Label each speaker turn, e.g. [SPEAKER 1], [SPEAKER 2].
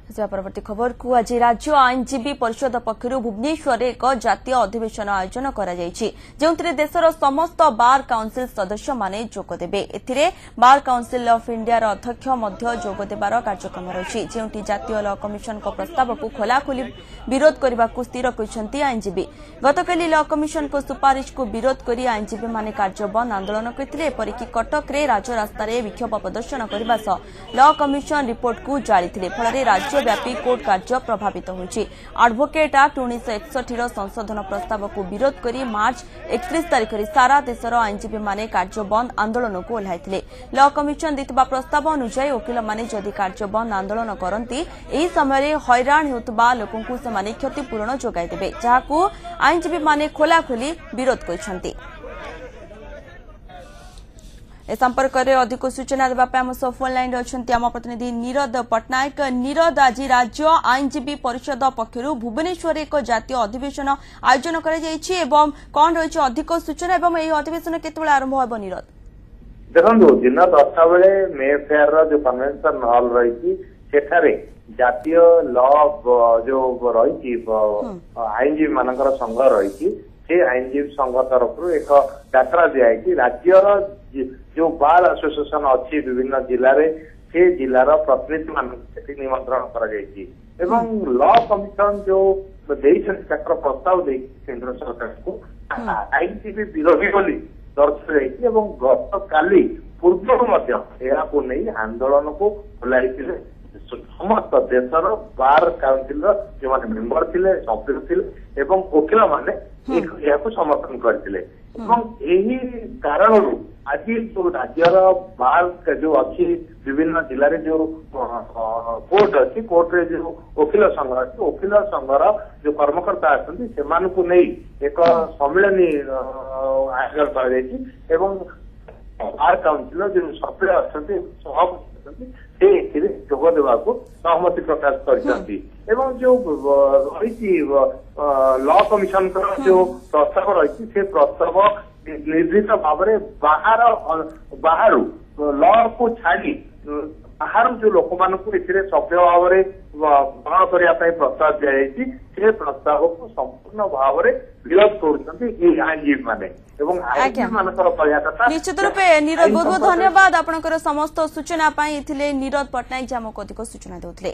[SPEAKER 1] परवर्ती खबर को आज राज्य आईनजीवी परिषद पक्षर भुवनेश्वर एक जातीय अधिवेशन आयोजन कर देशर समस्त बार काउंसिल सदस्य माने जोगदेबे एथिरे बार काउंसिल ऑफ इंडिया अध्यक्ष मध्य जोगदेबार कार्यक्रम रही जो जातीय ल कमिशन को प्रस्ताव को खोलाखोली विरोध करने को स्थिर कर आईनजीवी गतकाली ल कमिशन को सुपारिश को विरोध कर आईनजीवी माने कार्य बंद आंदोलन करते एपरिक कटक राजरास्त विक्षोभ प्रदर्शन करने सह ल कमिशन रिपोर्ट को जारी फल राज्यव्यापी कोर्ट कार्य प्रभावित होइछि। एडवोकेट एक्ट 1961 संशोधन प्रस्ताव को विरोध कर मार्च 31 तारिख में सारा देशर आईनजीवी माने कार्य बंद आंदोलन को ओह्लाइथिले। ल कमिशन देथिबा प्रस्ताव अनुसार वकील माने जदि कार्य बंद आंदोलन करती एही समय हैरान होतबा लोकंकु सेमाने क्षतिपूरण जोगाई देबे जहाकू आईनजीवी माने खोलाखोली विरोध करिसंती। ए संपर्क में अधिक सूचना देवाई आम सह फोन लाइन अच्छा आम प्रतिनिधि नीरद पट्टनायक। नीरद, आज राज्य आईनजीवी परिषद पक्षर भुवनेश्वर एक जातीय अधिवेशन आयोजन कौन रही अधिक सूचना अधिवेशन केतबेले आरंभ हो? नीरद,
[SPEAKER 2] देखो दिन 10टा बेले मे फेयर जो कन्वेंशन हॉल रही जातीय लॉ जो रही आईनजीवी मान संघ रही आईनजीवी संघ तरफ एक डाकरा दिखाई राज्यर जो बार एसोसिएशन अच्छी विभिन्न जिले से जिलार प्रतिनिधि मान निमंत्रण कर लॉ कमिशन जो प्रस्ताव दे केंद्र सरकार को आईनजीवी विरोधी बोली दर्शाई गत काली पूर्व नहीं आंदोलन को खोलाई समस्त देशर बार काउंसिल जो मैंने मेंबर थे सभ्य थे वकिल माने समर्थन करते कारण आज जो राज्यर बार जो अच्छी विभिन्न जिले में जो कोर्ट अच्छी कोर्ट रे जो वकिल संघ अच्छी वकिल संघर जो कर्मकर्ता आसको नहीं एक सम्मिलनी आयोजन कर बार काउंसिल जो सभ्य अच्छा जोग देवा सहमति प्रकाश कर जो रही लॉ कमिशन जो प्रस्ताव रही से प्रस्ताव निर्दिष्ट भाव बाहर लॉ को छाड़ी बाहर जो लोक मान सभ्य भाव ग्रहण करने प्रस्ताव दिखाई प्रस्ताव को संपूर्ण भाव विरोध कर आईनजीवी माने
[SPEAKER 1] निश्चित रूपे नीरद बहुत बहुत धन्यवाद आपनकर समस्त सूचना नीरद पट्टनायक आमको अधिक सूचना देउथिले।